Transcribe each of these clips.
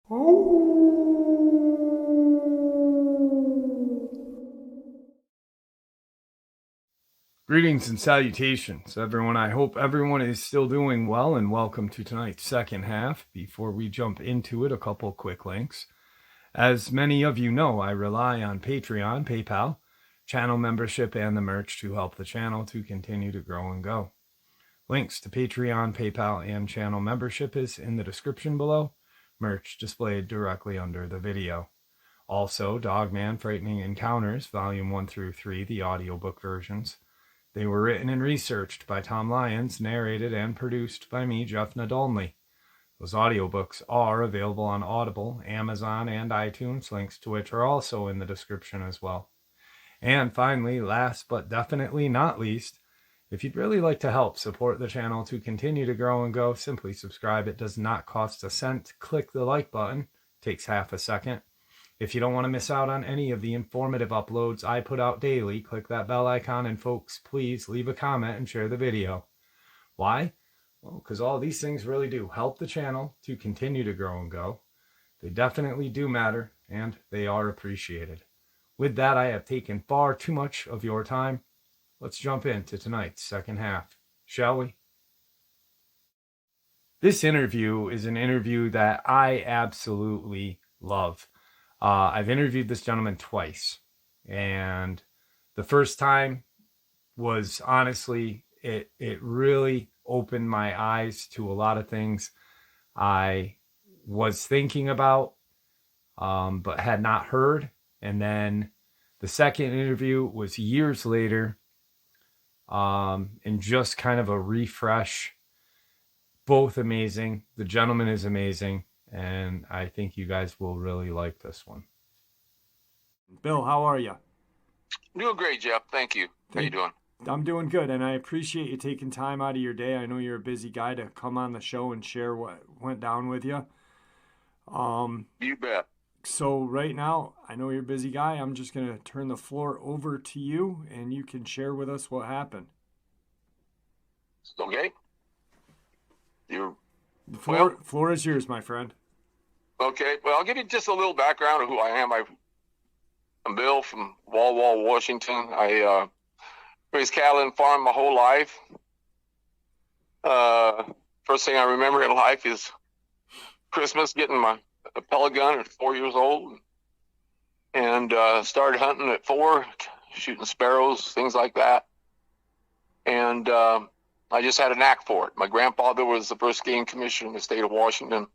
Greetings and salutations, everyone. I hope everyone is still doing well, and welcome to tonight's second half. Before we jump into it, a couple quick links. As many of you know, I rely on Patreon, PayPal, channel membership, and the merch to help the channel to continue to grow and go. Links to Patreon, PayPal, and channel membership is in the description below. Merch displayed directly under the video. Also, Dogman Frightening Encounters, Volume 1 through 3, the audiobook versions. They were written and researched by Tom Lyons, narrated and produced by me, Jeff Nadolny. Those audiobooks are available on Audible, Amazon, and iTunes, links to which are also in the description as well. And finally, last but definitely not least, if you'd really like to help support the channel to continue to grow and go, simply subscribe. It does not cost a cent. Click the like button. It takes half a second. If you don't want to miss out on any of the informative uploads I put out daily, click that bell icon, and folks, please leave a comment and share the video. Why? Well, because all these things really do help the channel to continue to grow and go. They definitely do matter, and they are appreciated. With that, I have taken far too much of your time. Let's jump into tonight's second half, shall we? This interview is an interview that I absolutely love. I've interviewed this gentleman twice, and the first time was honestly, it really opened my eyes to a lot of things I was thinking about, but had not heard. And then the second interview was years later, and just kind of a refresh. Both amazing. The gentleman is amazing, and I think you guys will really like this one. Bill, how are you? Doing great, Jeff. Thank you. How you doing? I'm doing good, and I appreciate you taking time out of your day. I know you're a busy guy to come on the show and share what went down with you. You bet. So right now, I know you're a busy guy. I'm just going to turn the floor over to you, and you can share with us what happened. Okay. The floor is yours, my friend. Okay. Well, I'll give you just a little background of who I am. I'm Bill from Wall, Washington. I raised cattle and farmed my whole life. First thing I remember in life is Christmas, getting my pellet gun at 4 years old, and started hunting at 4, shooting sparrows, things like that. And I just had a knack for it. My grandfather was the first game commissioner in the state of Washington,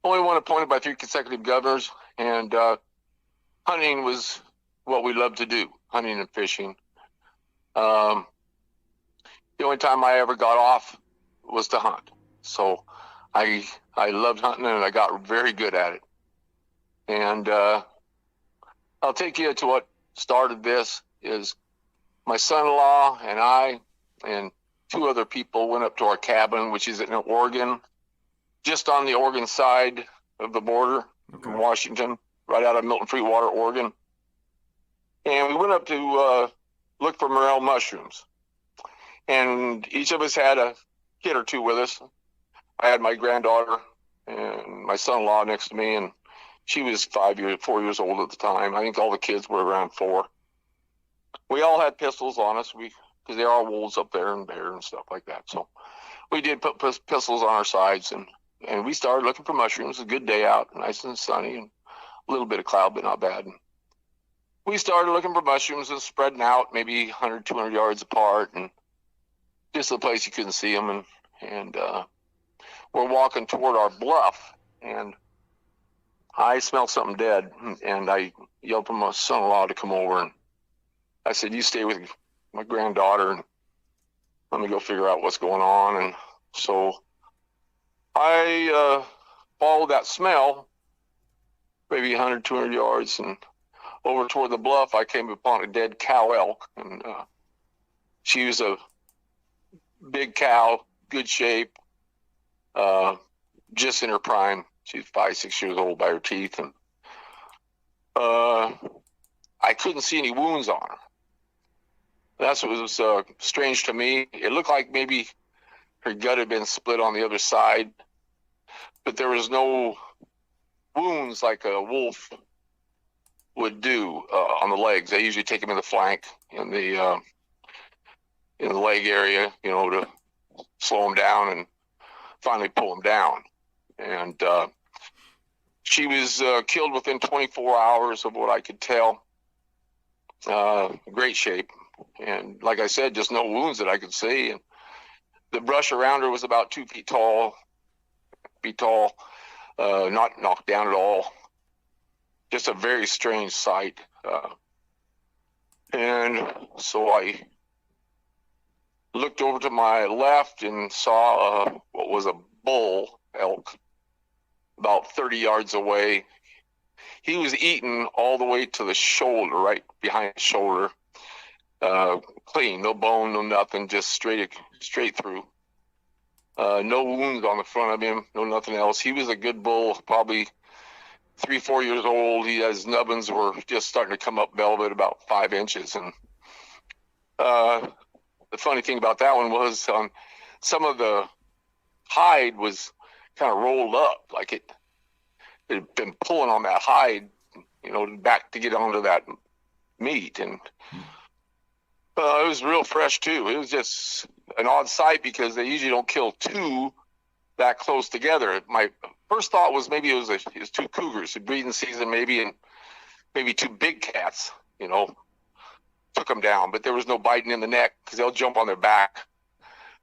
only one appointed by 3 consecutive governors, and hunting was what we loved to do, hunting and fishing. The only time I ever got off was to hunt. So I loved hunting, and I got very good at it. And I'll take you to what started this. Is my son-in-law and I and 2 other people went up to our cabin, which is in Oregon, just on the Oregon side of the border from Washington, right out of Milton Freewater, Oregon. And we went up to look for morel mushrooms. And each of us had a kid or 2 with us. I had my granddaughter and my son-in-law next to me, and she was 4 years old at the time. I think all the kids were around 4. We all had pistols on us, because there are wolves up there and bear and stuff like that. So we did put pistols on our sides, and we started looking for mushrooms. It was a good day out, nice and sunny, and a little bit of cloud, but not bad. And we started looking for mushrooms and spreading out maybe 100, 200 yards apart, and just a place you couldn't see them. And we're walking toward our bluff, and I smelled something dead, and I yelled for my son-in-law to come over, and I said, "You stay with my granddaughter, and let me go figure out what's going on." And so I followed that smell maybe 100, 200 yards, and over toward the bluff, I came upon a dead cow elk, and she was a big cow, good shape, just in her prime. She's 5, 6 years old by her teeth, and I couldn't see any wounds on her. That's what was strange to me. It looked like maybe her gut had been split on the other side, but there was no wounds like a wolf would do on the legs. I usually take them in the flank, in the leg area, to slow them down and finally pull them down. And she was killed within 24 hours of what I could tell. Great shape. And like I said, just no wounds that I could see. And the brush around her was about 2 feet tall, not knocked down at all. Just a very strange sight. And so I looked over to my left and saw what was a bull elk about 30 yards away. He was eaten all the way to the shoulder, right behind the shoulder. Clean, no bone, no nothing, just straight through. No wounds on the front of him, no nothing else. He was a good bull, probably 3-4 years old. His nubbins were just starting to come up velvet, about 5 inches. And the funny thing about that one was some of the hide was kind of rolled up, like it had been pulling on that hide, back to get onto that meat. And it was real fresh too. It was just an odd sight because they usually don't kill two that close together. My first thought was maybe it was 2 cougars, a breeding season maybe, and maybe 2 big cats, took them down. But there was no biting in the neck because they'll jump on their back,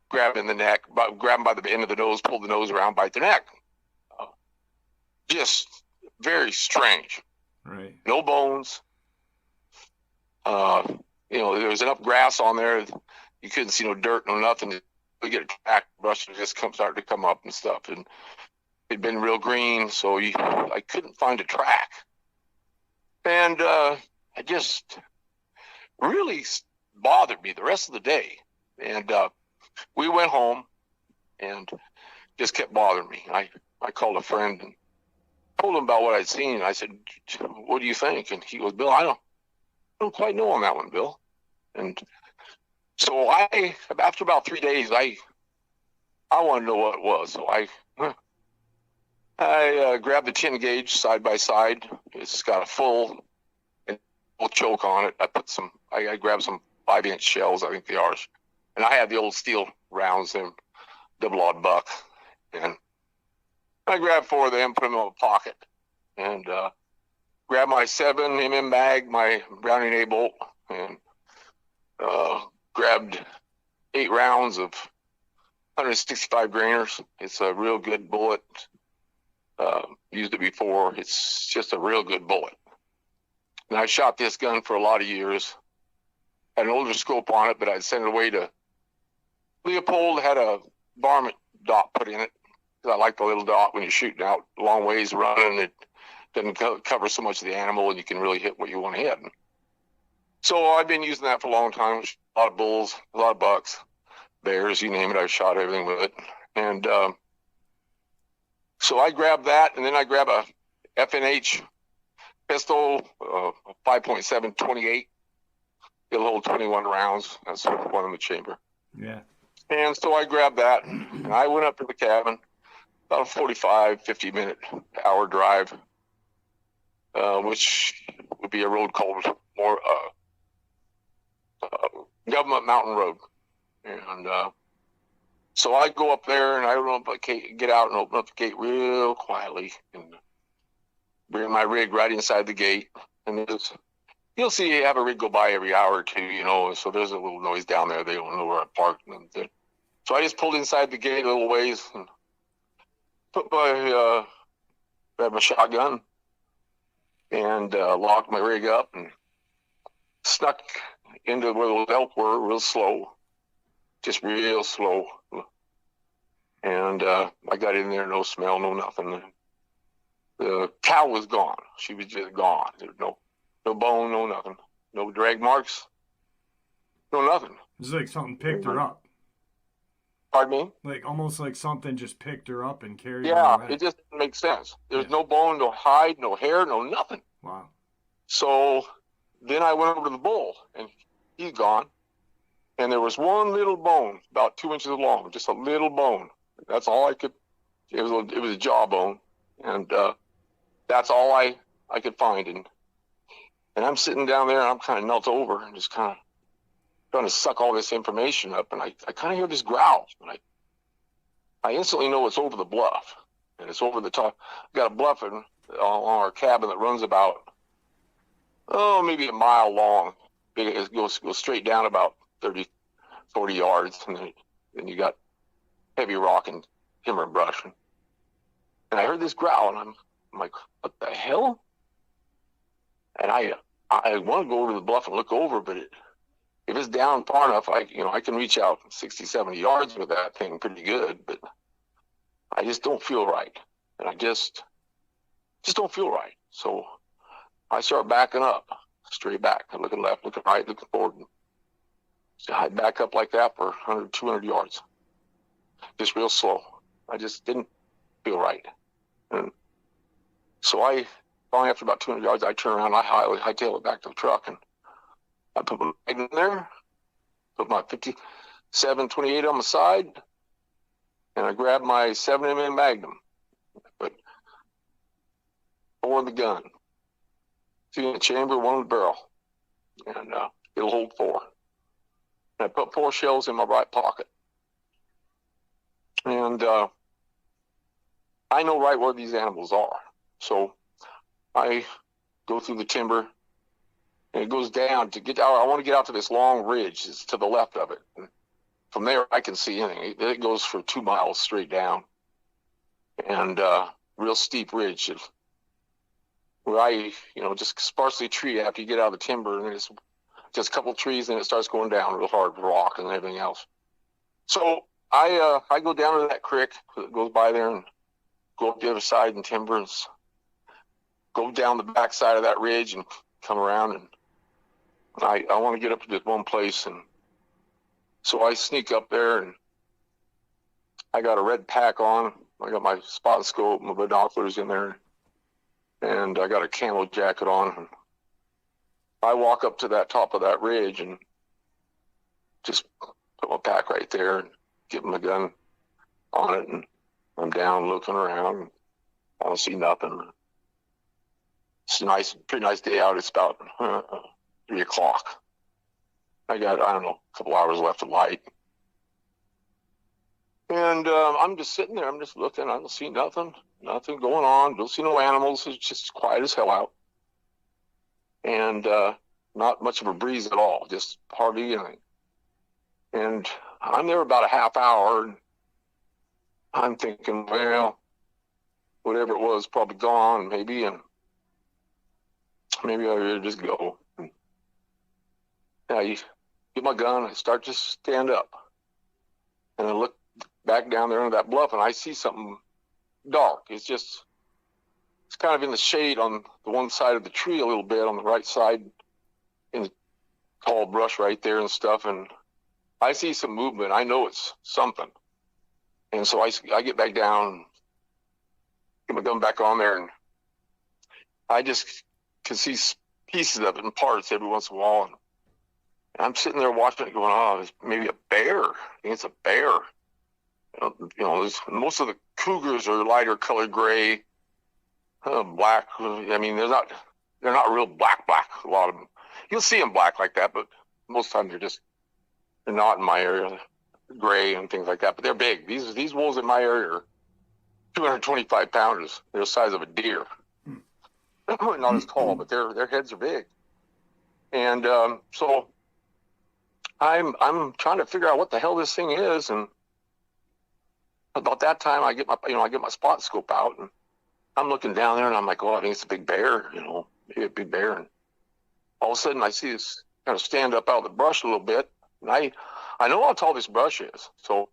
grab in the neck, grab them by the end of the nose, pull the nose around, bite their neck. Just very strange. Right. No bones. There was enough grass on there. You couldn't see no dirt, no nothing. We get a track brush and just started to come up and stuff. And it'd been real green, so I couldn't find a track. And I just really bothered me the rest of the day. And we went home and just kept bothering me. I called a friend and told him about what I'd seen. I said, "What do you think?" And he goes, "Bill, I don't quite know on that one, Bill." And so after about 3 days, I wanted to know what it was. So I grabbed the 10 gauge side by side. It's got a full choke on it. I grabbed some 5-inch shells, I think they are. And I had the old steel rounds, them double-aught buck. And I grabbed 4 of them, put them in my pocket, and grabbed my 7mm mag, my Browning A bolt, and grabbed 8 rounds of 165 grainers. It's a real good bullet. Used it before. It's just a real good bullet. And I shot this gun for a lot of years. Had an older scope on it, but I'd sent it away to Leopold. Had a varmint dot put in it. I like the little dot when you're shooting out long ways running. It doesn't cover so much of the animal, and you can really hit what you want to hit. So I've been using that for a long time. A lot of bulls, a lot of bucks, bears, you name it. I've shot everything with it. And so I grabbed that, and then I grab a FNH pistol, 5.7 28. It'll hold 21 rounds. That's one in the chamber. Yeah. And so I grabbed that, and I went up to the cabin. About a 45, 50-minute hour drive, which would be a road called Government Mountain Road. And so I go up there, and I get out and open up the gate real quietly and bring my rig right inside the gate. And you'll see you have a rig go by every hour or two, so there's a little noise down there. They don't know where I parked. So I just pulled inside the gate a little ways and grabbed my shotgun and locked my rig up and snuck into where those elk were real slow, just real slow. And I got in there, no smell, no nothing. The cow was gone. She was just gone. There was no bone, no nothing, no drag marks, no nothing. It's like something picked her up. Pardon me? Like almost like something just picked her up and carried her away. It just didn't make sense. There's no bone, no hide, no hair, no nothing. Wow. So then I went over to the bull, and he's gone. And there was one little bone, about 2 inches long, just a little bone. That's all I could. It was a jawbone, and that's all I could find. And I'm sitting down there and I'm kind of knelt over and just kind of trying to suck all this information up. And I kind of hear this growl. And I instantly know it's over the bluff. And it's over the top. I've got a bluff on our cabin that runs about, maybe a mile long. It goes straight down about 30, 40 yards. And then you got heavy rock and timber and brush. And I heard this growl, and I'm like, what the hell? And I want to go over to the bluff and look over, but if it's down far enough, I can reach out 60, 70 yards with that thing pretty good, but I just don't feel right. And I just don't feel right. So I start backing up, straight back. I'm looking left, looking right, looking forward. So I back up like that for 100, 200 yards. Just real slow. I just didn't feel right. And so finally, after about 200 yards, I turn around, I hightail it back to the truck, and I put my Magnum there, put my 57-28 on the side, and I grabbed my 7mm Magnum. Put 4 in the gun, 2 in the chamber, 1 in the barrel, and it'll hold 4. And I put 4 shells in my right pocket. And I know right where these animals are. So I go through the timber, and it goes down to get out. I want to get out to this long ridge. It's to the left of it. And from there, I can see anything. It goes for 2 miles straight down, and real steep ridge where just sparsely tree after you get out of the timber, and then it's just a couple of trees, and it starts going down real hard, rock and everything else. So I go down to that creek that goes by there and go up the other side and timber and go down the back side of that ridge and come around, and I want to get up to this one place. And so I sneak up there, and I got a red pack on. I got my spot scope, my binoculars in there, and I got a camo jacket on. And I walk up to that top of that ridge and just put my pack right there and get my gun on it, and I'm down looking around, and I don't see nothing. It's a pretty nice day out. It's about 3 o'clock. I got, I don't know, a couple hours left of light. And I'm just sitting there. I'm just looking. I don't see nothing going on. Don't see no animals. It's just quiet as hell out. And not much of a breeze at all, just hardly anything. And I'm there about a half hour, and I'm thinking, well, whatever it was, probably gone, maybe, and maybe I better just go. And I get my gun, I start to stand up, and I look back down there under that bluff, and I see something dark. It's kind of in the shade on the one side of the tree a little bit, on the right side, in the tall brush right there and stuff, and I see some movement. I know it's something. And so I get back down, get my gun back on there, and I just can see pieces of it in parts every once in a while. And I'm sitting there watching it going, oh, it's maybe a bear. I think it's a bear. Most of the cougars are lighter colored gray, black. I mean, they're not real black. A lot of them. You'll see them black like that, but most of the time they're not in my area, gray and things like that. But they're big. These wolves in my area are 225 pounders. They're the size of a deer. Not as tall, but their heads are big. And so I'm trying to figure out what the hell this thing is. And about that time, I get my spot scope out, and I'm looking down there, and I'm like, oh, I think it's a big bear, maybe a big bear. And all of a sudden, I see this kind of stand up out of the brush a little bit, and I know how tall this brush is. So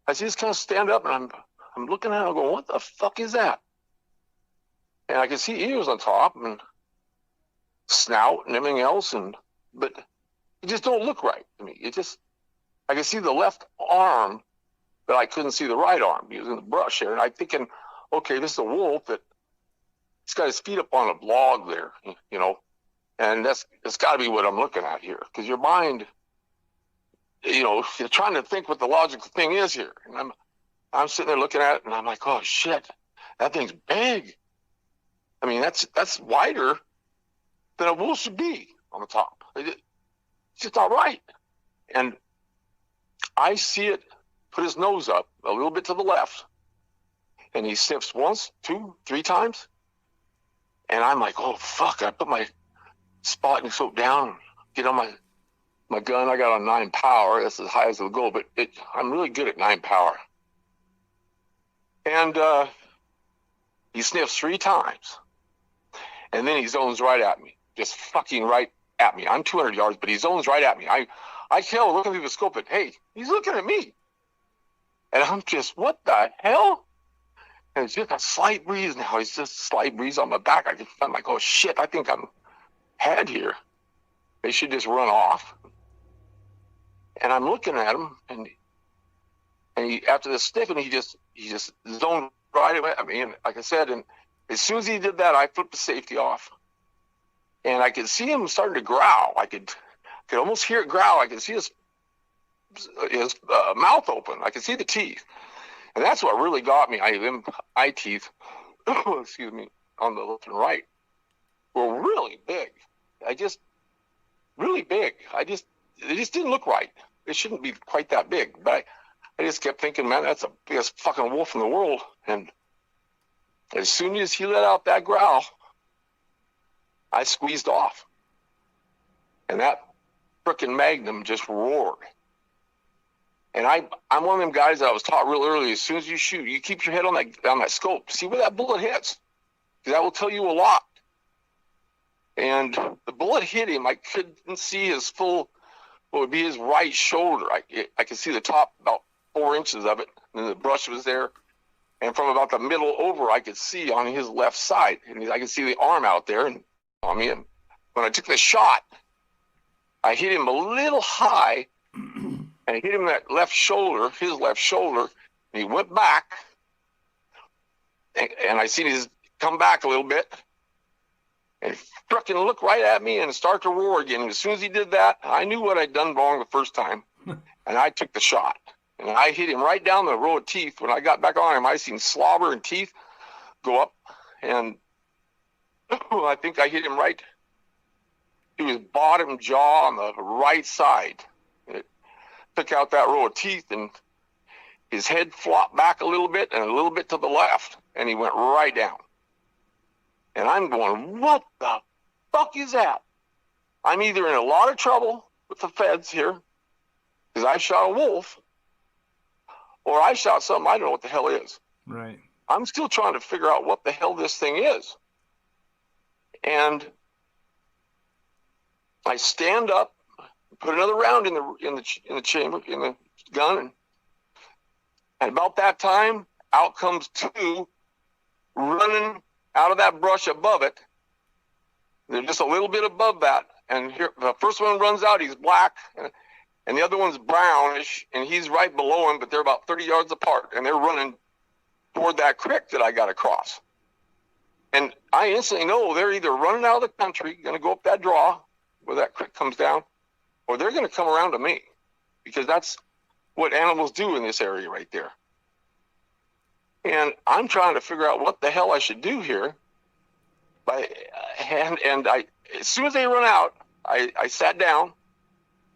I see this kind of stand up, and I'm looking at it, I'm going, what the fuck is that? And I can see ears on top and snout and everything else, but it just don't look right to me. I can see the left arm, but I couldn't see the right arm. He was in the brush there, and I'm thinking, okay, this is a wolf he's got his feet up on a log there, and that's got to be what I'm looking at here, because your mind, you're trying to think what the logical thing is here, and I'm sitting there looking at it, and I'm like, oh shit, that thing's big. I mean, that's wider than a bull should be on the top. It's just not right. And I see it put his nose up a little bit to the left, and he sniffs once, 2, 3 times. And I'm like, oh, fuck. I put my spotting scope down, get on my gun. I got on 9 power. That's as high as it'll go, but I'm really good at 9 power. And he sniffs 3 times, and then he zones right at me, just fucking right at me. I'm 200 yards, but he zones right at me. I tell, looking through the scope, and hey, he's looking at me. And I'm just, what the hell? And it's just a slight breeze now. It's just a slight breeze on my back. I'm like, oh shit, I think I'm had here. They should just run off. And I'm looking at him, and he, after the sniffing, he just zoned right away at me. And like I said, and as soon as he did that, I flipped the safety off, and I could see him starting to growl. I could almost hear it growl. I could see his mouth open. I could see the teeth. And that's what really got me. Them eye teeth, excuse me, on the left and right were really big. Really big. It just didn't look right. It shouldn't be quite that big. But I just kept thinking, man, that's the biggest fucking wolf in the world. And as soon as he let out that growl, I squeezed off. And that frickin' Magnum just roared. And I'm one of them guys that I was taught real early, as soon as you shoot, you keep your head on that scope. See where that bullet hits, because that will tell you a lot. And the bullet hit him. I couldn't see his full, what would be his right shoulder. I could see the top, about 4 inches of it, and the brush was there. And from about the middle over, I could see on his left side, and I could see the arm out there. And on me, and when I took the shot, I hit him a little high, and I hit him that left shoulder, his left shoulder, and he went back, and I seen his come back a little bit, and he frickin' looked right at me and start to roar again. And as soon as he did that, I knew what I'd done wrong the first time, and I took the shot, and I hit him right down the row of teeth. When I got back on him, I seen slobber and teeth go up, and I think I hit him right to his bottom jaw on the right side. It took out that row of teeth, and his head flopped back a little bit and a little bit to the left, and he went right down. And I'm going, what the fuck is that? I'm either in a lot of trouble with the feds here, because I shot a wolf, or I shot something I don't know what the hell is. Right. I'm still trying to figure out what the hell this thing is. And I stand up, put another round in the chamber, in the gun, and about that time, out comes 2 running out of that brush above it. They're just a little bit above that, and here the first one runs out. He's black, and the other one's brownish, and he's right below him, but they're about 30 yards apart, and they're running toward that creek that I got across. And I instantly know they're either running out of the country, going to go up that draw where that creek comes down, or they're going to come around to me, because that's what animals do in this area right there. And I'm trying to figure out what the hell I should do here. And as soon as they run out, I sat down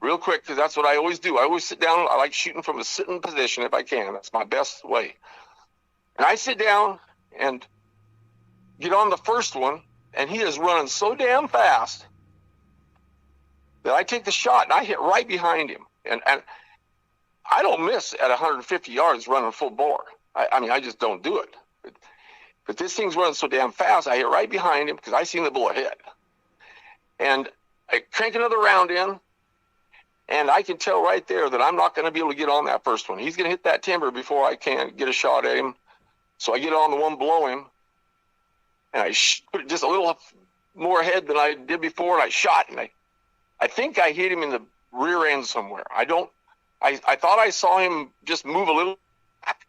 real quick, because that's what I always do. I always sit down. I like shooting from a sitting position if I can. That's my best way. And I sit down and get on the first one, and he is running so damn fast that I take the shot, and I hit right behind him. And I don't miss at 150 yards running full bore. I mean, I just don't do it. But this thing's running so damn fast, I hit right behind him because I seen the bullet hit. And I crank another round in, and I can tell right there that I'm not going to be able to get on that first one. He's going to hit that timber before I can get a shot at him. So I get on the one below him, and I put it just a little more ahead than I did before, and I shot, and I think I hit him in the rear end somewhere. I thought I saw him just move a little back.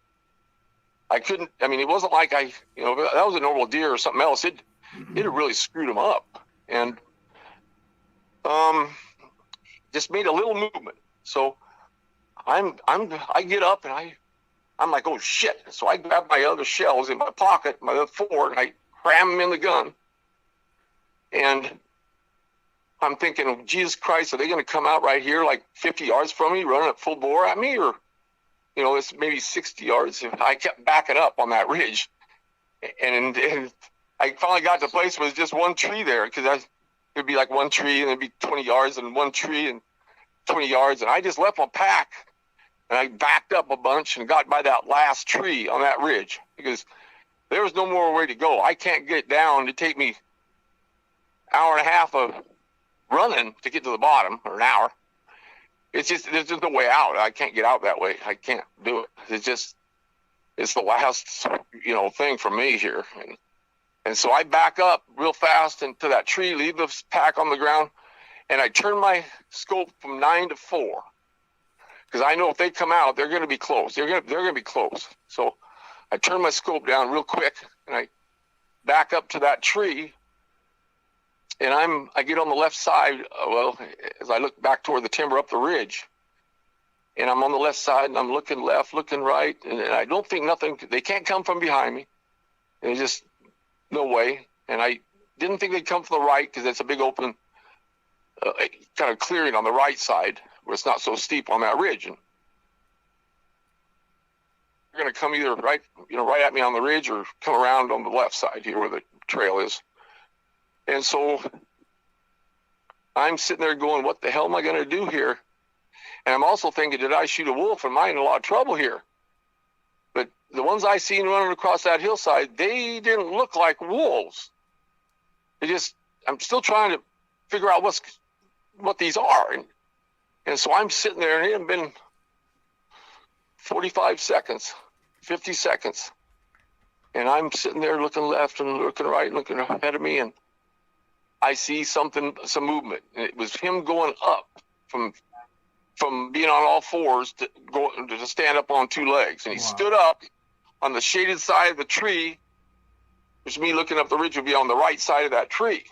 I couldn't, I mean, it wasn't like that was a normal deer or something else. It had really screwed him up. And just made a little movement. So I get up, and I'm like, oh shit. So I grab my other shells in my pocket, my other 4, and cram them in the gun. And I'm thinking, oh, Jesus Christ, are they going to come out right here like 50 yards from me, running at full bore at me? Or, it's maybe 60 yards. I kept backing up on that ridge. And I finally got to the place where there's just one tree there, because it'd be like one tree and it'd be 20 yards and one tree and 20 yards. And I just left my pack and I backed up a bunch and got by that last tree on that ridge, because there was no more way to go. I can't get down. It'd take me an hour and a half of running to get to the bottom, or an hour. There's just no way out. I can't get out that way. I can't do it. It's the last, thing for me here. And so I back up real fast into that tree, leave the pack on the ground, and I turn my scope from 9 to 4. Because I know if they come out, they're going to be close. They're going to be close. So I turn my scope down real quick, and I back up to that tree, and I get on the left side, as I look back toward the timber up the ridge, and I'm on the left side, and I'm looking left, looking right, and I don't think nothing, they can't come from behind me. There's just no way. And I didn't think they'd come from the right, because it's a big open kind of clearing on the right side where it's not so steep on that ridge. And they're going to come either right at me on the ridge, or come around on the left side here where the trail is. And so I'm sitting there going, what the hell am I going to do here? And I'm also thinking, did I shoot a wolf? Am I in a lot of trouble here? But the ones I seen running across that hillside, they didn't look like wolves. I'm still trying to figure out what these are. And so I'm sitting there, and it had been 45 seconds, 50 seconds. And I'm sitting there looking left and looking right and looking ahead of me, and I see some movement. And it was him going up from being on all fours to stand up on two legs. And he stood up on the shaded side of the tree, which me looking up the ridge would be on the right side of that tree.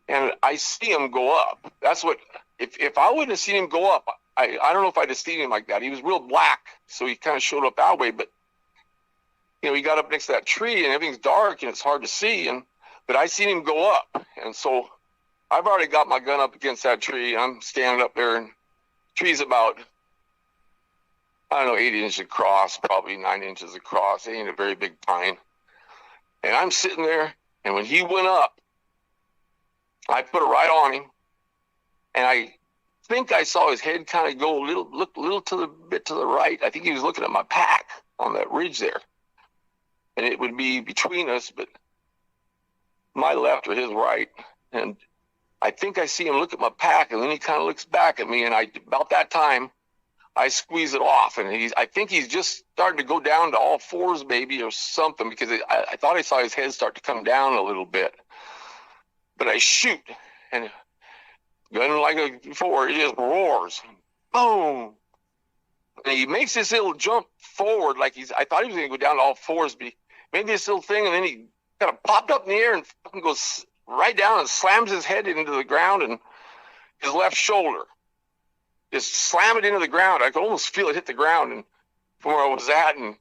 And I see him go up. That's what, if I wouldn't have seen him go up, I don't know if I'd have seen him like that. He was real black, so he kind of showed up that way. But, he got up next to that tree, and everything's dark, and it's hard to see. But I seen him go up. And so I've already got my gun up against that tree. I'm standing up there, and the tree's about, 8 inches across, probably 9 inches across. It ain't a very big pine. And I'm sitting there, and when he went up, I put it right on him, and I think I saw his head kind of go look a little to the right. I think he was looking at my pack on that ridge there, and it would be between us, but my left or his right. And I think I see him look at my pack, and then he kind of looks back at me, and about that time, I squeeze it off, and I think he's just starting to go down to all fours maybe or something, because I thought I saw his head start to come down a little bit. But I shoot, and gun like before, it just roars. Boom! And he makes this little jump forward, like I thought he was going to go down to all fours, but he made this little thing, and then he kind of popped up in the air and fucking goes right down and slams his head into the ground, and his left shoulder just slam it into the ground. I could almost feel it hit the ground, and from where I was at, and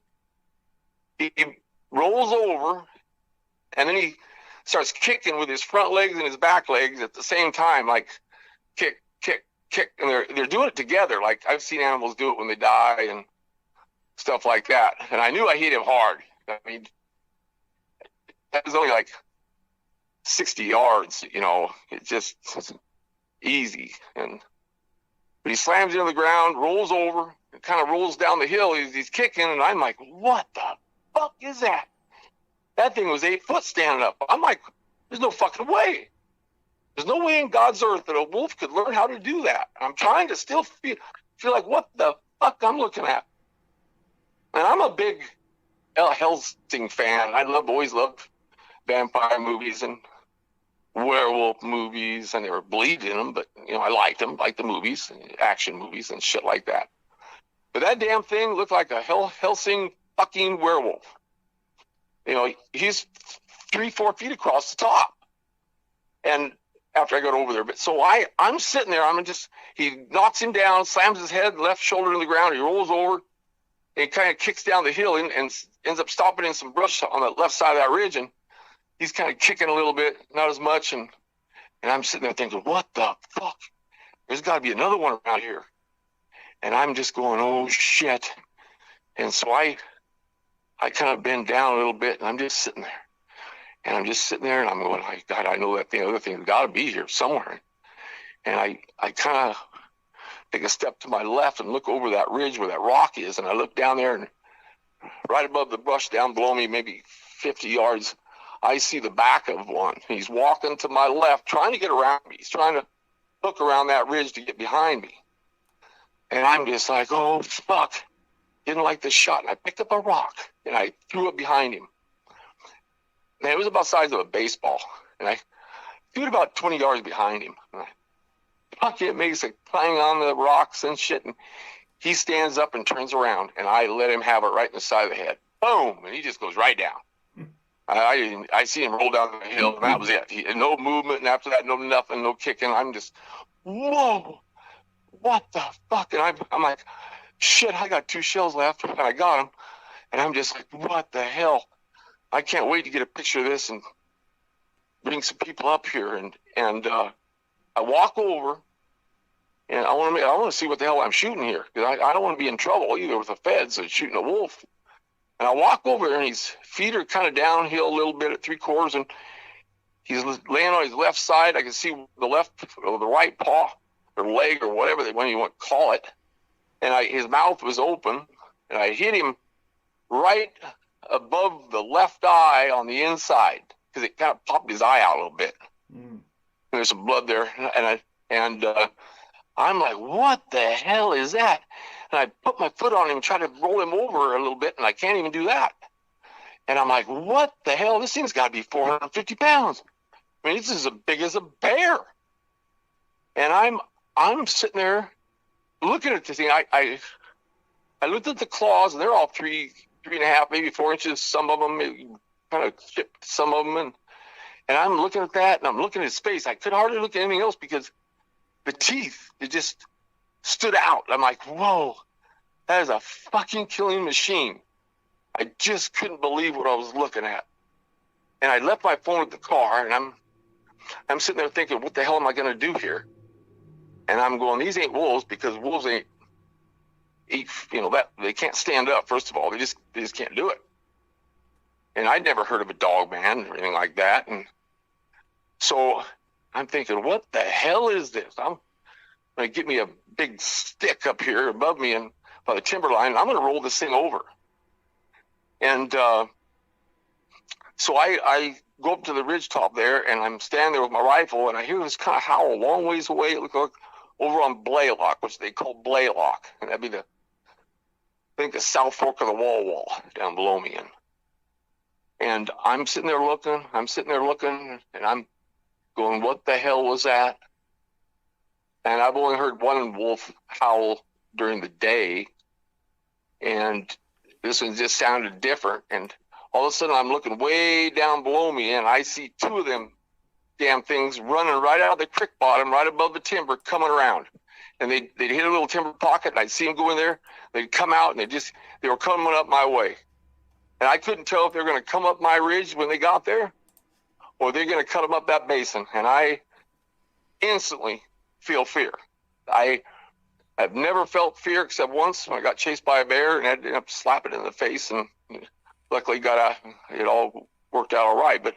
he rolls over, and then he starts kicking with his front legs and his back legs at the same time, like kick, kick, kick. And they're doing it together. Like I've seen animals do it when they die and stuff like that. And I knew I hit him hard. I mean, that was only like 60 yards, it's just easy. But he slams into the ground, rolls over, and kind of rolls down the hill. He's kicking, and I'm like, what the fuck is that? That thing was 8 foot standing up. I'm like, there's no fucking way. There's no way in God's earth that a wolf could learn how to do that. I'm trying to still feel like, what the fuck I'm looking at. And I'm a big Helsing fan. Always loved vampire movies and werewolf movies. I never believed in them, but, I liked them, liked the movies, action movies and shit like that. But that damn thing looked like a Helsing fucking werewolf. He's 3-4 feet across the top. And after I got over there, but so I'm sitting there, he knocks him down, slams his head, left shoulder to the ground, he rolls over, and he kind of kicks down the hill and ends up stopping in some brush on the left side of that ridge. And he's kind of kicking a little bit, not as much. And I'm sitting there thinking, what the fuck? There's got to be another one around here. And I'm just going, oh, shit. And so I kind of bend down a little bit, and I'm just sitting there. And I'm just sitting there, and I'm going, God, I know that the other thing's got to be here somewhere. And I kind of take a step to my left and look over that ridge where that rock is, and I look down there, and right above the brush down below me, maybe 50 yards, I see the back of one. He's walking to my left, trying to get around me. He's trying to hook around that ridge to get behind me. And I'm just like, oh, fuck. Didn't like the shot. And I picked up a rock, and I threw it behind him. And it was about the size of a baseball. And I threw it about 20 yards behind him. And it makes a clang on the rocks and shit. And he stands up and turns around, and I let him have it right in the side of the head. Boom! And he just goes right down. I see him roll down the hill, and that was it. No movement, and after that, no nothing, no kicking. I'm just, whoa, what the fuck? And I'm like, shit, I got 2 shells left, and I got them. And I'm just like, what the hell? I can't wait to get a picture of this and bring some people up here. And I walk over, and I want to see what the hell I'm shooting here, because I don't want to be in trouble either with the feds and shooting a wolf. And I walk over there, and his feet are kind of downhill a little bit at 3/4, and he's laying on his left side. I can see the left or the right paw or leg or whatever when you want to call it. And his mouth was open, and I hit him right above the left eye on the inside, because it kind of popped his eye out a little bit. And there's some blood there, and I'm like, what the hell is that? And I put my foot on him and try to roll him over a little bit, and I can't even do that. And I'm like, what the hell? This thing's got to be 450 pounds. I mean, this is as big as a bear. And I'm sitting there looking at this thing. I looked at the claws, and they're all 3.5, maybe 4 inches. Some of them maybe kind of chipped, some of them. And I'm looking at that, and I'm looking at his face. I could hardly look at anything else because the teeth, it just stood out. I'm like, whoa, that is a fucking killing machine. I just couldn't believe what I was looking at. And I left my phone at the car, and I'm sitting there thinking, what the hell am I going to do here? And I'm going, these ain't wolves, because wolves ain't eat, that they can't stand up. First of all, they just can't do it. And I'd never heard of a Dogman or anything like that. And so I'm thinking, what the hell is this? I'm going to get me a big stick up here above me and by the timber line, and I'm going to roll this thing over. And so I go up to the ridge top there, and I'm standing there with my rifle, and I hear this kind of howl a long ways away. It looked like over on Blaylock, which they call Blaylock, and that'd be I think the South Fork of the Wall down below me. And I'm sitting there looking, and I'm going, what the hell was that? And I've only heard one wolf howl during the day, and this one just sounded different. And all of a sudden, I'm looking way down below me, and I see 2 of them damn things running right out of the creek bottom, right above the timber, coming around. And they'd hit a little timber pocket, and I'd see them go in there. They'd come out, and they were coming up my way. And I couldn't tell if they were going to come up my ridge when they got there, or they're going to cut them up that basin. And I instantly feel fear. I've never felt fear except once when I got chased by a bear and I ended up slapping it in the face, and luckily it all worked out all right. But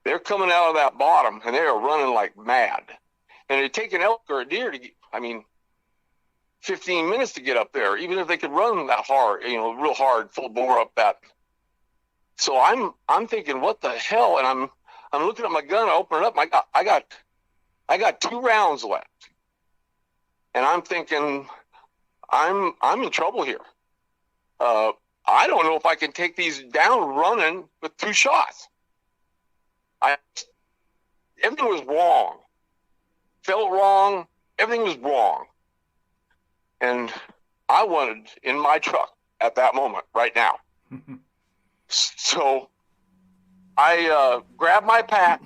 they're coming out of that bottom, and they are running like mad. And it'd take an elk or a deer 15 minutes to get up there, even if they could run that hard, real hard, full bore up that. So I'm thinking, what the hell? And I'm looking at my gun, I open it up, I got 2 rounds left. And I'm thinking, I'm in trouble here. I don't know if I can take these down running with 2 shots. Everything was wrong. Felt wrong. Everything was wrong. And I wanted in my truck at that moment, right now. So I grab my pack,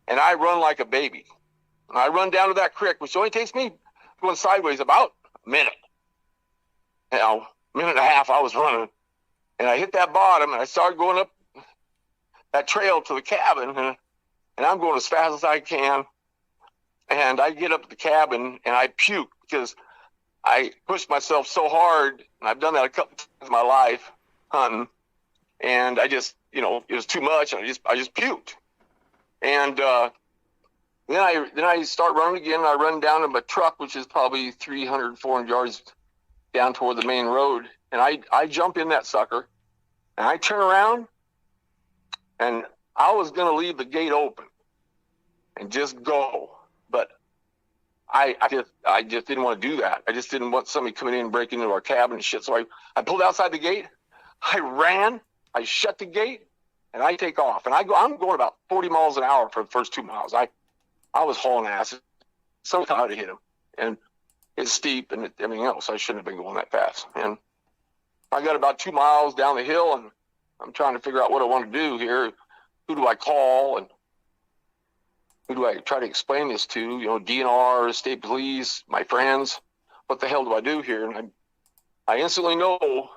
and I run like a baby. And I run down to that creek, which only takes me going sideways about a minute. A minute and a half I was running. And I hit that bottom, and I started going up that trail to the cabin, and I'm going as fast as I can. And I get up to the cabin and I puke because I pushed myself so hard, and I've done that a couple times in my life hunting, and I just, it was too much, and I just puked. And then I start running again, and I run down to my truck, which is probably 300, 400 yards down toward the main road, and I jump in that sucker, and I turn around, and I was going to leave the gate open and just go, but I just didn't want to do that. I just didn't want somebody coming in and breaking into our cabin and shit. So I pulled outside the gate, I ran, I shut the gate, and I take off. And I'm going about 40 miles an hour for the first 2 miles. I was hauling ass. Somehow to hit him. And it's steep and everything else. I shouldn't have been going that fast. And I got about 2 miles down the hill, and I'm trying to figure out what I want to do here. Who do I call? And who do I try to explain this to? DNR, state police, my friends. What the hell do I do here? And I instantly know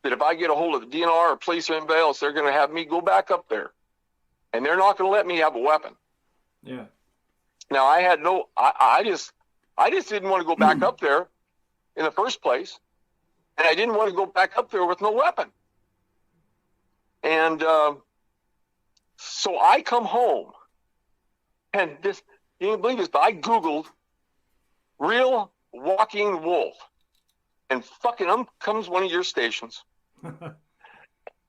that if I get a hold of the DNR or police or anybody else, they're going to have me go back up there, and they're not going to let me have a weapon. Yeah. Now I just didn't want to go back up there in the first place, and I didn't want to go back up there with no weapon. And so I come home. And this, you can't believe this, but I Googled real walking wolf, and fucking comes one of your stations. And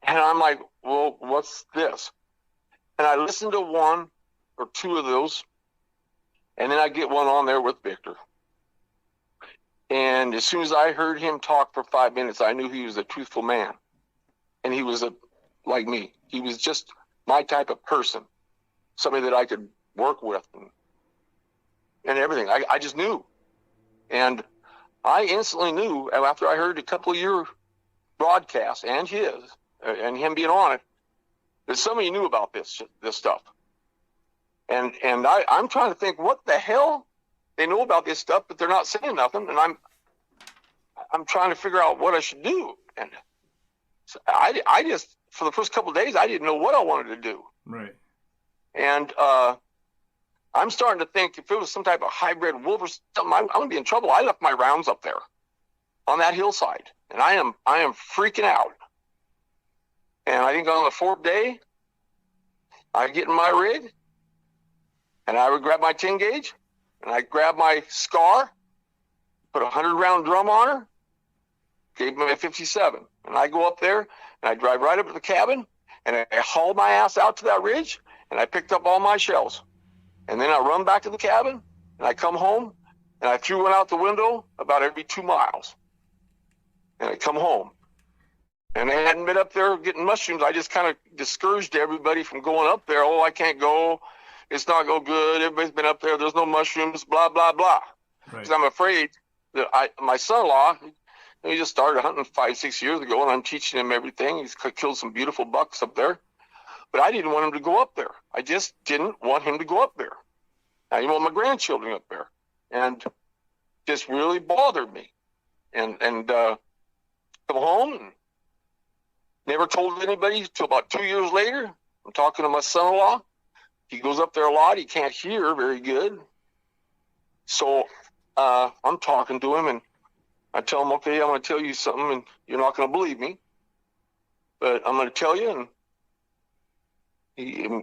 I'm like, well, what's this? And I listened to one or two of those, and then I get one on there with Victor. And as soon as I heard him talk for 5 minutes, I knew he was a truthful man. And he was like me. He was just my type of person, somebody that I could work with and everything. I just knew. And I instantly knew after I heard a couple of your broadcasts and his and him being on it that somebody knew about this stuff. And I'm trying to think what the hell they know about this stuff, but they're not saying nothing. And I'm trying to figure out what I should do. And so I just, for the first couple of days, I didn't know what I wanted to do. Right. And I'm starting to think if it was some type of hybrid wolf or something, I'm going to be in trouble. I left my rounds up there on that hillside, and I am freaking out. And I think on the fourth day, I get in my rig, and I would grab my 10 gauge, and I grab my SCAR, put a 100-round drum on her, gave me a 57, and I go up there, and I drive right up to the cabin, and I haul my ass out to that ridge, and I picked up all my shells. And then I run back to the cabin, and I come home, and I threw one out the window about every 2 miles. And I come home. And I hadn't been up there getting mushrooms. I just kind of discouraged everybody from going up there. Oh, I can't go. It's not go good. Everybody's been up there. There's no mushrooms, blah, blah, blah. Because I'm afraid that my son-in-law, he just started hunting 5-6 years ago, and I'm teaching him everything. He's killed some beautiful bucks up there. But I didn't want him to go up there. I just didn't want him to go up there. I didn't want my grandchildren up there. And just really bothered me. And come home and never told anybody until about 2 years later. I'm talking to my son-in-law. He goes up there a lot. He can't hear very good. So I'm talking to him, and I tell him, okay, I'm going to tell you something, and you're not going to believe me. But I'm going to tell you, and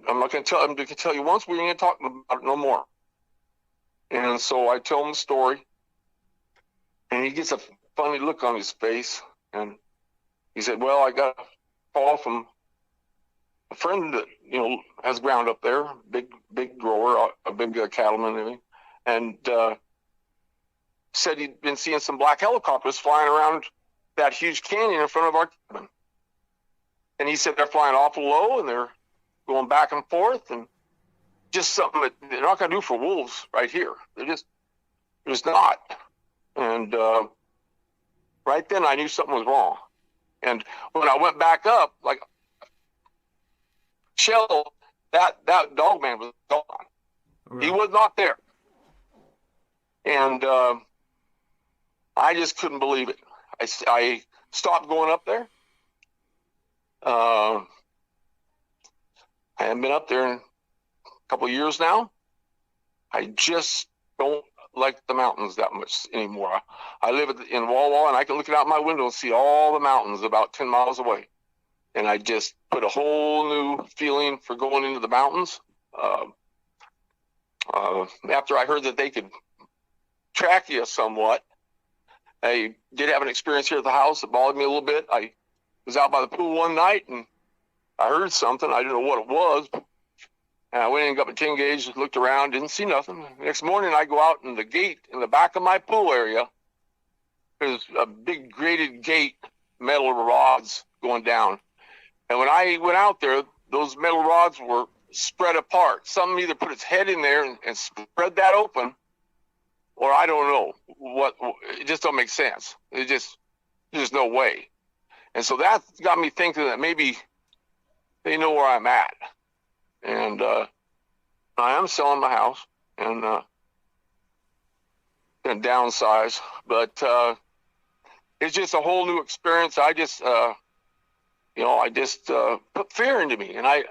I'm not going to tell him. I can tell you once. We ain't talking about it no more. And so I tell him the story, and he gets a funny look on his face, and he said, "Well, I got a call from a friend that has ground up there, big grower, a big cattleman, and said he'd been seeing some black helicopters flying around that huge canyon in front of our cabin. And he said they're flying awful low, and they're going back and forth, and just something that they're not going to do for wolves right here. They're just not. And right then I knew something was wrong. And when I went back up, like Shell, that Dogman was gone. Right. He was not there. And I just couldn't believe it. I stopped going up there. I haven't been up there in a couple of years now. I just don't like the mountains that much anymore. I live in Wawa, and I can look out my window and see all the mountains about 10 miles away. And I just put a whole new feeling for going into the mountains. After I heard that they could track you somewhat, I did have an experience here at the house that bothered me a little bit. I was out by the pool one night, and I heard something. I didn't know what it was. And I went in and got my 10 gauge, looked around, didn't see nothing. The next morning, I go out in the gate in the back of my pool area. There's a big grated gate, metal rods going down. And when I went out there, those metal rods were spread apart. Some either put its head in there and spread that open, or I don't know what. It just don't make sense. There's no way. And so that got me thinking that maybe they know where I'm at. And I am selling my house and downsize, but it's just a whole new experience. I just put fear into me, and I'm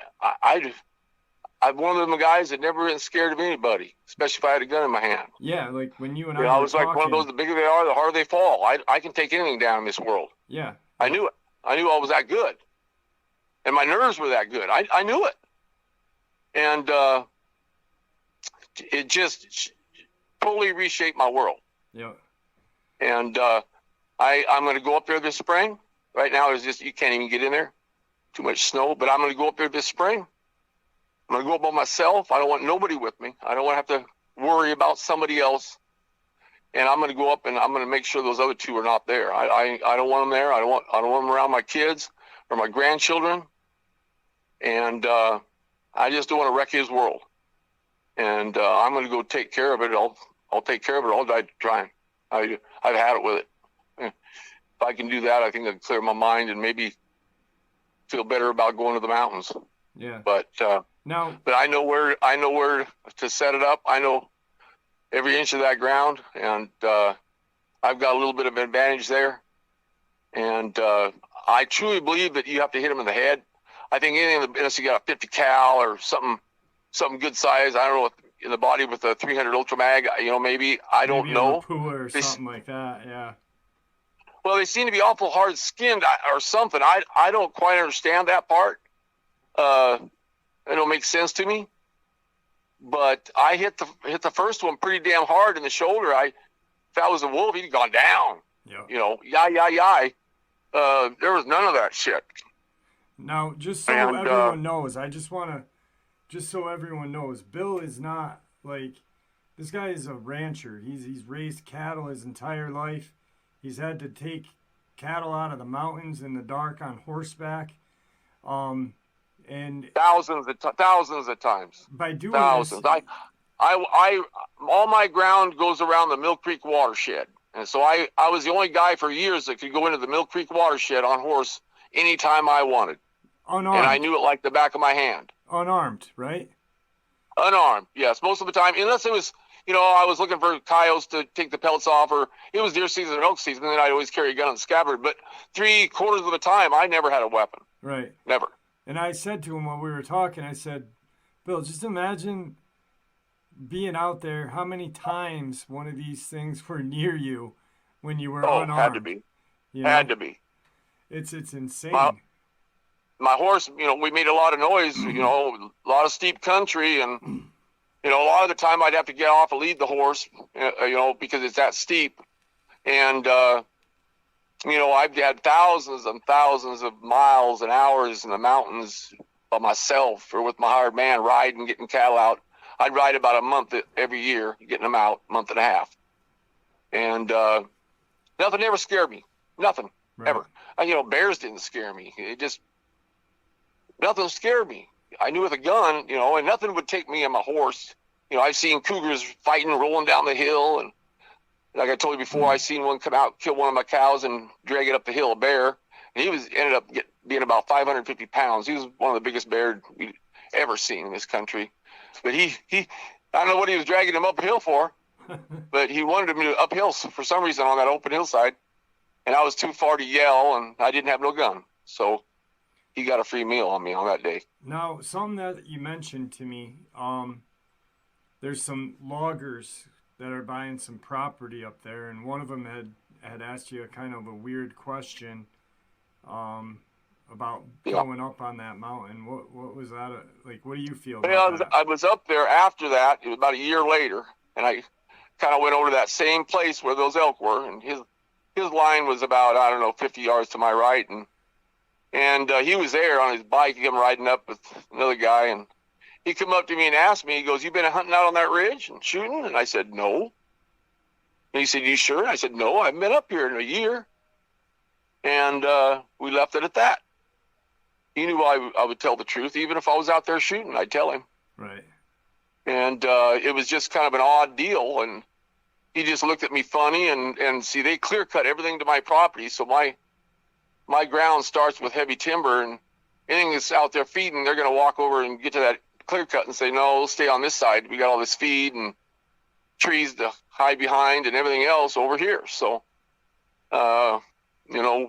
one of them guys that never been scared of anybody, especially if I had a gun in my hand. Yeah, like when you and I I were was talking, like one of those. The bigger they are, the harder they fall. I can take anything down in this world. Yeah, I knew it. I knew I was that good, and my nerves were that good. I knew it, and it just totally reshaped my world. Yeah. And I'm going to go up there this spring. Right now, you can't even get in there. Too much snow. But I'm going to go up there this spring. I'm going to go up by myself. I don't want nobody with me. I don't want to have to worry about somebody else. And I'm going to go up and I'm going to make sure those other two are not there. I don't want them there. I don't want them around my kids or my grandchildren. And I just don't want to wreck his world. And I'm going to go take care of it. I'll take care of it. I'll die trying. I've had it with it. If I can do that, I think I'll clear my mind and maybe feel better about going to the mountains. Yeah. But I know where to set it up. I know every inch of that ground, and I've got a little bit of an advantage there. And I truly believe that you have to hit them in the head. I think anything unless you got a 50 cal or something good size. I don't know, in the body with a 300 Ultra Mag. Maybe I don't know. Or something like that. Yeah. Well, they seem to be awful hard skinned or something. I don't quite understand that part. It don't make sense to me. But I hit the first one pretty damn hard in the shoulder. If I was a wolf, he'd gone down. Yeah. There was none of that shit. Now, just so everyone knows, just so everyone knows, Bill is not like, this guy is a rancher. He's raised cattle his entire life. He's had to take cattle out of the mountains in the dark on horseback. And thousands of times. By doing thousands. This, I all my ground goes around the Mill Creek watershed. And so I was the only guy for years that could go into the Mill Creek watershed on horse anytime I wanted. Unarmed. And I knew it like the back of my hand. Unarmed, right? Unarmed, yes. Most of the time, unless it was, I was looking for coyotes to take the pelts off, or it was deer season or elk season, and then I'd always carry a gun on the scabbard. But 3/4 of the time, I never had a weapon. Right. Never. And I said to him while we were talking, I said, Bill, just imagine being out there, how many times one of these things were near you when you were unarmed. Had to be. Had to be. It's insane. My horse, we made a lot of noise, a lot of steep country, and a lot of the time I'd have to get off and lead the horse, because it's that steep. And I've had thousands and thousands of miles and hours in the mountains by myself or with my hired man riding, getting cattle out. I'd ride about a month every year, getting them out, month and a half. And nothing ever scared me. Nothing, right. Ever. Bears didn't scare me. Nothing scared me. I knew with a gun, and nothing would take me on my horse. I've seen cougars fighting, rolling down the hill. And like I told you before, I seen one come out, kill one of my cows and drag it up the hill, a bear. And he ended up being about 550 pounds. He was one of the biggest bears we'd ever seen in this country. But I don't know what he was dragging him uphill for, but he wanted him uphill for some reason on that open hillside. And I was too far to yell, and I didn't have no gun. So he got a free meal on me on that day. Now, something that you mentioned to me, there's some loggers that are buying some property up there, and one of them had asked you a kind of a weird question about going up on that mountain. What was that like? What do you feel about that? I was up there after that. It was about a year later, and I kind of went over to that same place where those elk were, and his line was about, I don't know, 50 yards to my right, and he was there on his bike. He came riding up with another guy, and he come up to me and asked me, he goes, "You been hunting out on that ridge and shooting?" And I said, "No." And he said, "You sure?" And I said, "No, I haven't been up here in a year." And we left it at that. He knew I would tell the truth. Even if I was out there shooting, I'd tell him. Right. And it was just kind of an odd deal. And he just looked at me funny. And see, they clear cut everything to my property. So my ground starts with heavy timber, and anything that's out there feeding, they're going to walk over and get to that clear cut and say, "No, stay on this side. We got all this feed and trees to hide behind and everything else over here." So, you know,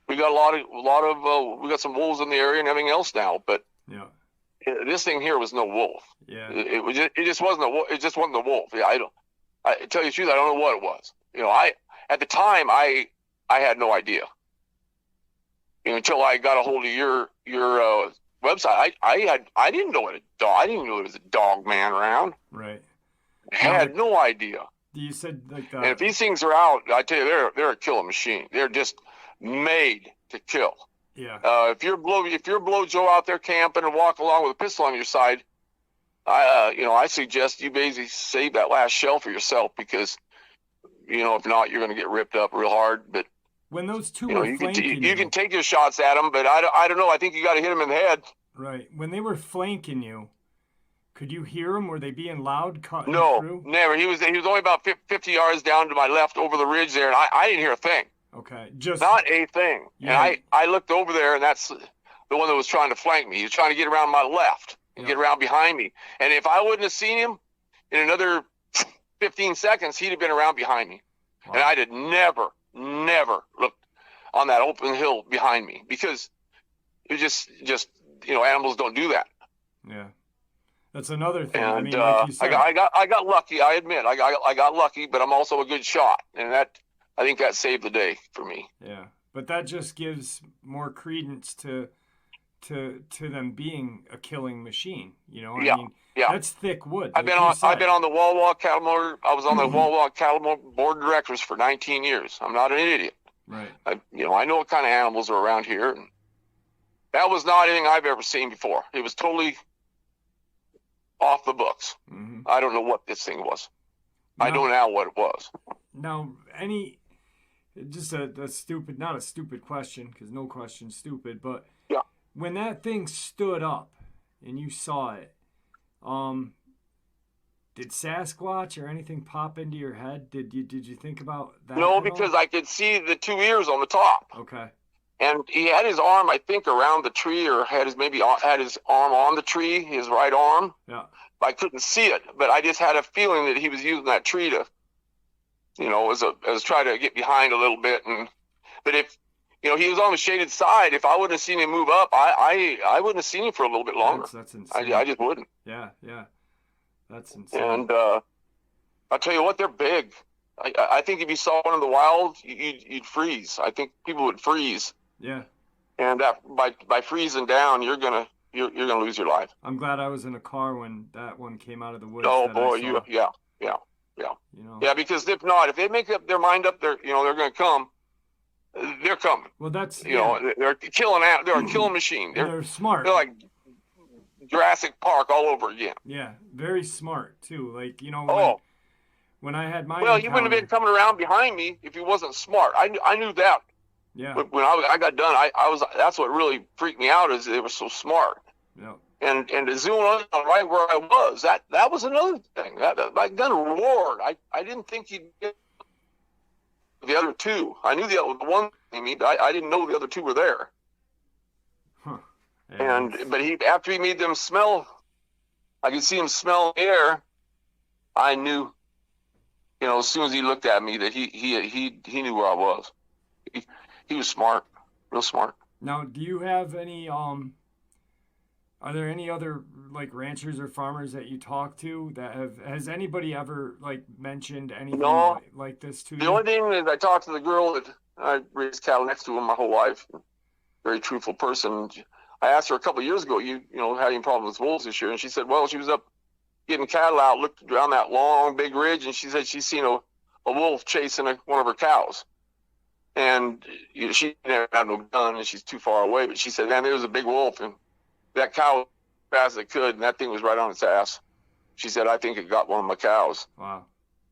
we got we got some wolves in the area and everything else now, but yeah, this thing here was no wolf. Yeah, it just wasn't it just wasn't a wolf. Yeah, I tell you the truth, I don't know what it was. You know, at the time I had no idea. You know, until I got a hold of your website, I didn't know I didn't know it was a Dogman around. Right. I had no idea. You said like that. And if these things are out, I tell you, they're a killing machine. They're just made to kill. Yeah. If you're Blow Joe out there camping and walk along with a pistol on your side, I suggest you basically save that last shell for yourself, because, you know, if not, you're going to get ripped up real hard. But when those two were flanking you can take your shots at them, but I don't know. I think you got to hit them in the head. Right. When they were flanking you, could you hear them? Were they being loud, cutting through? No, never. He was only about 50 yards down to my left over the ridge there, and I didn't hear a thing. Okay, just not a thing. Yeah. And I looked over there, and that's the one that was trying to flank me. He was trying to get around my left and get around behind me. And if I wouldn't have seen him in another 15 seconds, he'd have been around behind me. Wow. And I'd have never looked on that open hill behind me, because it just animals don't do that. Yeah. That's another thing. And I mean, like you said, I got lucky. I admit, I got lucky, but I'm also a good shot, and I think that saved the day for me. Yeah, but that just gives more credence to them being a killing machine. You know, I mean, that's thick wood. I've been on the Wall Cattle Motor. I was on the Wall Cattle Motor board of directors for 19 years. I'm not an idiot. Right. I know what kind of animals are around here, and that was not anything I've ever seen before. It was totally off the books. Mm-hmm. I don't know what this thing was. I know now what it was. Now, just a stupid, not a stupid question, because no question's stupid, but when that thing stood up and you saw it, did Sasquatch or anything pop into your head? Did you think about that? No, because I could see the two ears on the top. Okay. And he had his arm, I think, around the tree, or had his arm on the tree, his right arm. Yeah. I couldn't see it, but I just had a feeling that he was using that tree to, as try to get behind a little bit. But if, he was on the shaded side, if I wouldn't have seen him move up, I wouldn't have seen him for a little bit longer. That's insane. I just wouldn't. Yeah. That's insane. And I'll tell you what, they're big. I think if you saw one in the wild, you'd freeze. I think people would freeze. Yeah. And that by freezing down, you're gonna lose your life. I'm glad I was in a car when that one came out of the woods. Oh boy, yeah. Because if not, if they make up their mind up, they're gonna come. They're coming. Well, that's they're killing out. They're a killing machine. They're smart. They're like Jurassic Park all over again. Yeah, very smart too. Like when I had my he wouldn't have been coming around behind me if he wasn't smart. I knew that. Yeah. When I got done, I was. That's what really freaked me out, is they were so smart. Yeah. And to zoom on right where I was, that was another thing. My gun roared. I didn't think he'd get the other two. I knew the one thing, but I didn't know the other two were there. Huh. Yeah. But after he made them smell, I could see him smell the air. I knew, as soon as he looked at me, that he knew where I was. He was smart, real smart. Now, do you have any are there any other like ranchers or farmers that you talk to that has anybody ever like mentioned anything No, like this to the you? only thing is I talked to the girl that I raised cattle next to my whole life. Very truthful person. I asked her a couple of years ago, you know, had any problems with wolves this year? And she said, well, she was up getting cattle out, looked around that long, big ridge, and she said she's seen a wolf chasing one of her cows. And you know, she never had no gun, and she's too far away. But she said, man, there was a big wolf, and that cow was as fast as it could, and that thing was right on its ass. She said, I think it got one of my cows. Wow.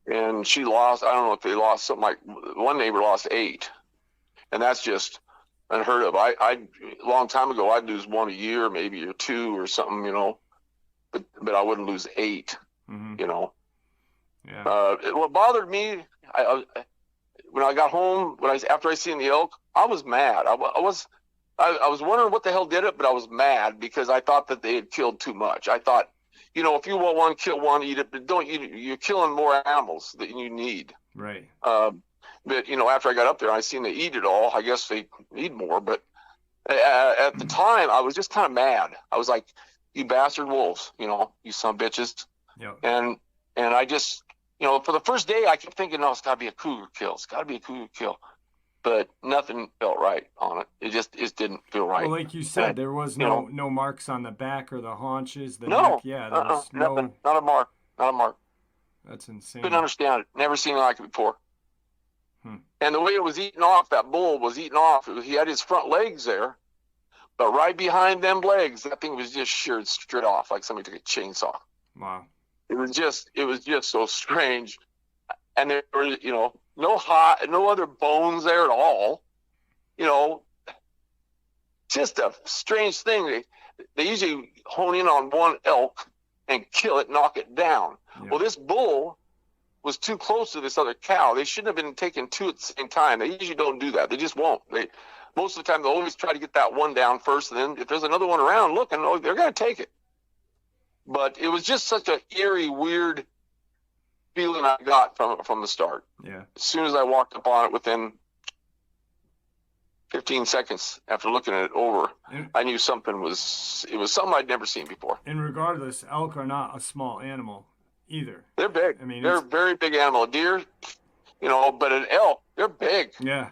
And she lost, I don't know if they lost something like, one neighbor lost 8. And that's just unheard of. I a long time ago, I'd lose 1 a year, maybe, or 2 or something, you know, but I wouldn't lose 8, you know. Yeah. What bothered me, when I got home, after I seen the elk, I was mad. I was wondering what the hell did it, but I was mad because I thought that they had killed too much. I thought, you know, if you want one, kill one, eat it, but don't eat it. You're killing more animals than you need. Right. But you know, after I got up there, I seen they eat it all. I guess they need more. But at the time, I was just kind of mad. I was like, "You bastard wolves! You know, you son of bitches!" Yep. And I just, you know, for the first day, I kept thinking, "No, it's got to be a cougar kill. It's got to be a cougar kill." But nothing felt right on it. It didn't feel right. Well, like you said, there was no marks on the back or the haunches, the neck. Yeah, there was nothing, not a mark, not a mark. That's insane. Couldn't understand it. Never seen it like it before. And the way it was eating off, that bull was eating off. He had his front legs there, but right behind them legs, that thing was just sheared straight off, like somebody took a chainsaw. Wow. It was just so strange. And there were, you know, no other bones there at all. You know, just a strange thing. They usually hone in on one elk and kill it, knock it down. Yeah. Well, this bull was too close to this other cow. They shouldn't have been taking 2 at the same time. They usually don't do that. They just won't. Most of the time, they'll always try to get that one down first, and then if there's another one around looking, they're going to take it. But it was just such an eerie, weird feeling I got from the start. Yeah. As soon as I walked up on it, within 15 seconds after looking at it over, I knew something was something I'd never seen before. And regardless, elk are not a small animal either. They're big. I mean, they're a very big animal. A deer, you know, but an elk, they're big. Yeah.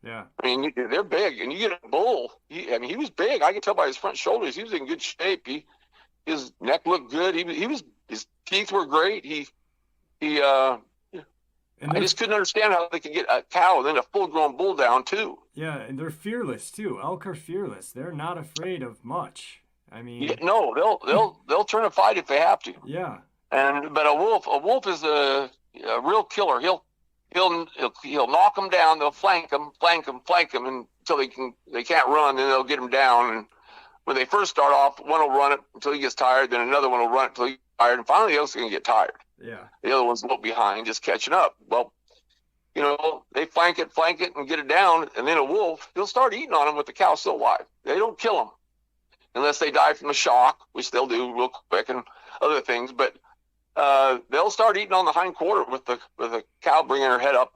Yeah. I mean, they're big. And you get a bull, I mean, he was big. I could tell by his front shoulders. He was in good shape. His neck looked good. His teeth were great. I just couldn't understand how they could get a cow and then a full-grown bull down too. Yeah, and they're fearless too. Elk are fearless. They're not afraid of much. I mean, yeah, no, they'll turn and fight if they have to. Yeah. But a wolf is a real killer. He'll knock them down. They'll flank them until they can't run. Then they'll get them down. And when they first start off, one will run it until he gets tired. Then another one will run it until he gets tired. And finally, the other's going to get tired. Yeah. The other one's a little behind, just catching up. Well, you know, they flank it, and get it down. And then a wolf, he'll start eating on them with the cow still alive. They don't kill them unless they die from the shock, which they'll do real quick, and other things. But they'll start eating on the hind quarter with the cow bringing her head up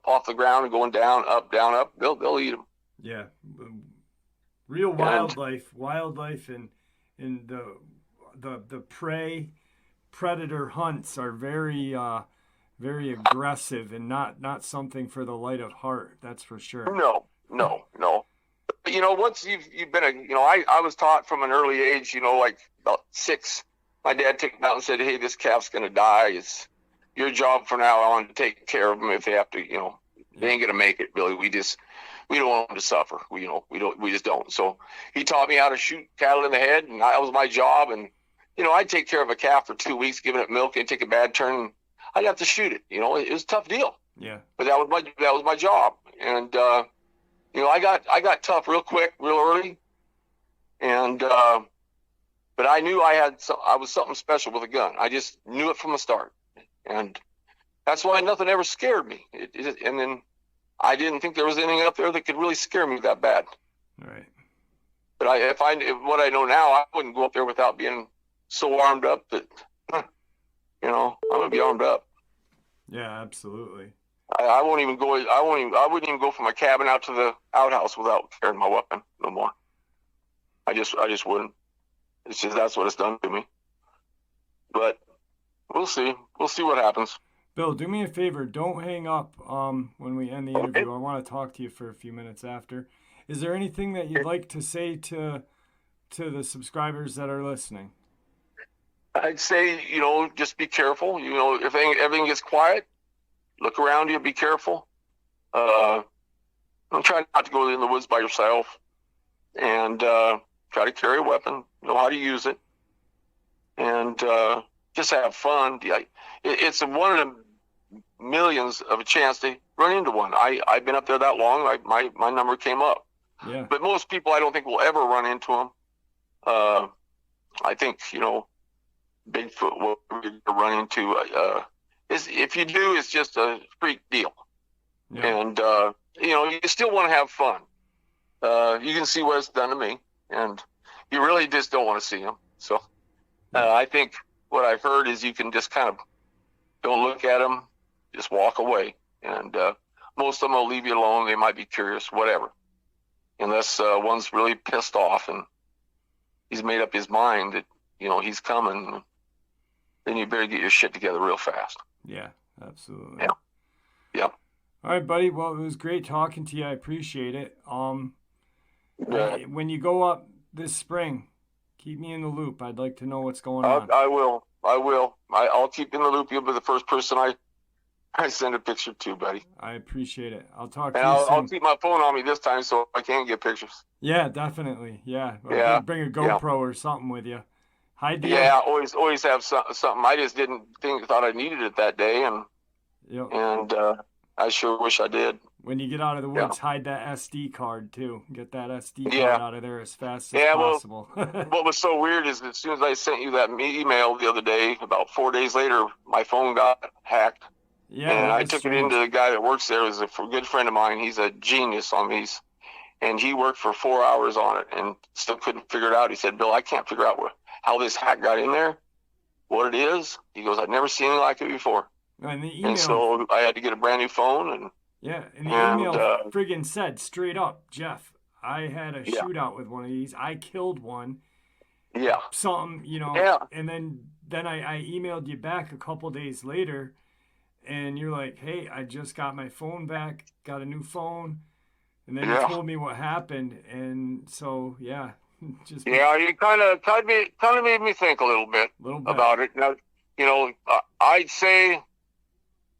off the ground and going down, up. They'll eat them. Yeah, real wildlife, and the predator hunts are very very aggressive and not something for the light of heart. That's for sure. No. But, you know, once you've been I was taught from an early age, you know, like about 6. My dad took me out and said, "Hey, this calf's going to die. It's your job from now on to take care of them if they have to. You know, they ain't going to make it. Really, we don't want them to suffer. We just don't." So he taught me how to shoot cattle in the head, and that was my job. And you know, I'd take care of a calf for 2 weeks, giving it milk, and take a bad turn. I'd have to shoot it. You know, it was a tough deal. Yeah. But that was my job, and you know, I got tough real quick, real early, and. But I knew I was something special with a gun. I just knew it from the start. And that's why nothing ever scared me. And then I didn't think there was anything up there that could really scare me that bad. Right. But if what I know now, I wouldn't go up there without being so armed up that, you know, I'm going to be armed up. Yeah, absolutely. I won't even go. I wouldn't even go from my cabin out to the outhouse without carrying my weapon no more. I just wouldn't. It's just that's what it's done to me. But we'll see. We'll see what happens. Bill, do me a favor. Don't hang up when we end the interview. Okay. I want to talk to you for a few minutes after. Is there anything that you'd like to say to the subscribers that are listening? I'd say, just be careful. If everything gets quiet, look around you, be careful. Try not to go in the woods by yourself, and try to carry a weapon, know how to use it, and just have fun. It's one of the millions of a chance to run into one. I've been up there that long. My number came up. Yeah. But most people, I don't think, will ever run into them. I think, Bigfoot will run into. If you do, it's just a freak deal. Yeah. And, you still want to have fun. You can see what it's done to me, and you really just don't want to see them. So I think what I've heard is you can just kind of don't look at them, just walk away. And most of them will leave you alone. They might be curious, whatever. Unless one's really pissed off and he's made up his mind that, he's coming, then you better get your shit together real fast. Yeah, absolutely. Yeah. Yeah. All right, buddy. Well, it was great talking to you. I appreciate it. When you go up this spring, keep me in the loop. I'd like to know what's going on. I will. I'll keep in the loop. You'll be the first person I send a picture to, buddy. I appreciate it. I'll talk to you soon. I'll keep my phone on me this time so I can get pictures. Yeah, definitely. Yeah. Bring a GoPro or something with you. Yeah, always have something. I just thought I needed it that day, and I sure wish I did. When you get out of the woods, hide that SD card too. Get that SD card out of there as fast as possible. What was so weird is as soon as I sent you that email the other day, about 4 days later, my phone got hacked. Yeah, and I took it into the guy that works there. It was a good friend of mine. He's a genius on these, and he worked for 4 hours on it and still couldn't figure it out. He said, "Bill, I can't figure out how this hack got in there, what it is." He goes, "I've never seen anything like it before." And so I had to get a brand new phone. And the email friggin' said straight up, "Jeff, I had a shootout with one of these. I killed one." Yeah. Something, and then I emailed you back a couple days later, and you're like, "Hey, I just got my phone back, got a new phone." And then you told me what happened, and so you kind of made me think a little bit about it. Now, I'd say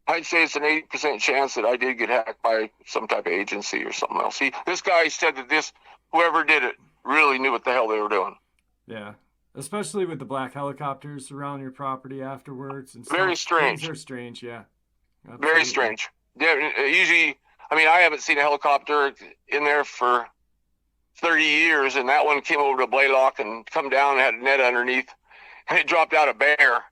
it's an 80% chance that I did get hacked by some type of agency or something else. This guy said that whoever did it really knew what the hell they were doing. Yeah, especially with the black helicopters around your property afterwards and stuff. Very strange. Things are strange, yeah. Absolutely. Very strange. Yeah, usually, I haven't seen a helicopter in there for 30 years, and that one came over to Blaylock and come down and had a net underneath, and it dropped out a bear,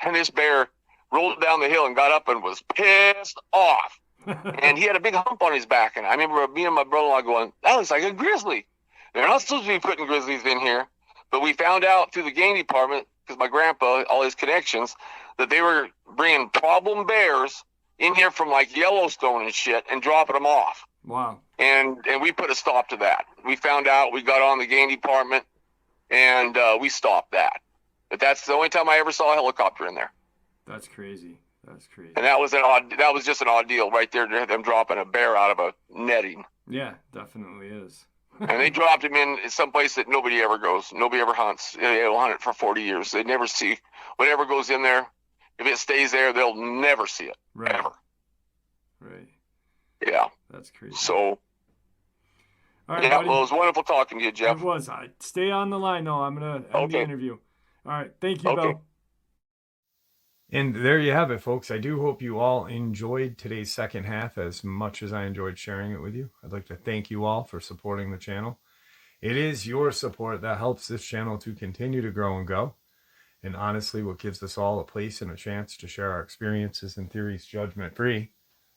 and this bear rolled down the hill and got up and was pissed off, and he had a big hump on his back, and I remember me and my brother-in-law going, "That looks like a grizzly. They're not supposed to be putting grizzlies in here." But we found out through the game department, because my grandpa, all his connections, that they were bringing problem bears in here from like Yellowstone and shit and dropping them off. Wow. And we put a stop to that. We found out, we got on the game department, and we stopped that. But that's the only time I ever saw a helicopter in there. That's crazy. And that was just an odd deal right there, them dropping a bear out of a netting. Yeah, definitely is. And they dropped him in someplace that nobody ever goes. Nobody ever hunts. They'll hunt it for 40 years. They never see whatever goes in there. If it stays there, they'll never see it. Right. Ever. Right. Yeah. That's crazy. So, all right, buddy. Well, it was wonderful talking to you, Jeff. It was. Stay on the line, though. I'm going to end the interview. All right. Thank you, Bill. And there you have it, folks. I do hope you all enjoyed today's second half as much as I enjoyed sharing it with you. I'd like to thank you all for supporting the channel. It is your support that helps this channel to continue to grow and go. And honestly, what gives us all a place and a chance to share our experiences and theories judgment-free.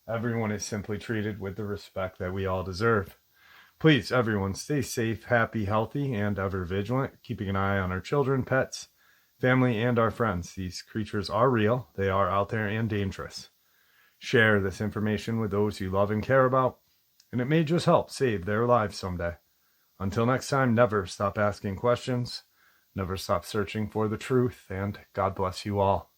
Everyone is simply treated with the respect that we all deserve. Please, everyone, stay safe, happy, healthy, and ever vigilant, keeping an eye on our children, pets, family, and our friends. These creatures are real. They are out there and dangerous. Share this information with those you love and care about, and it may just help save their lives someday. Until next time, never stop asking questions, never stop searching for the truth, and God bless you all.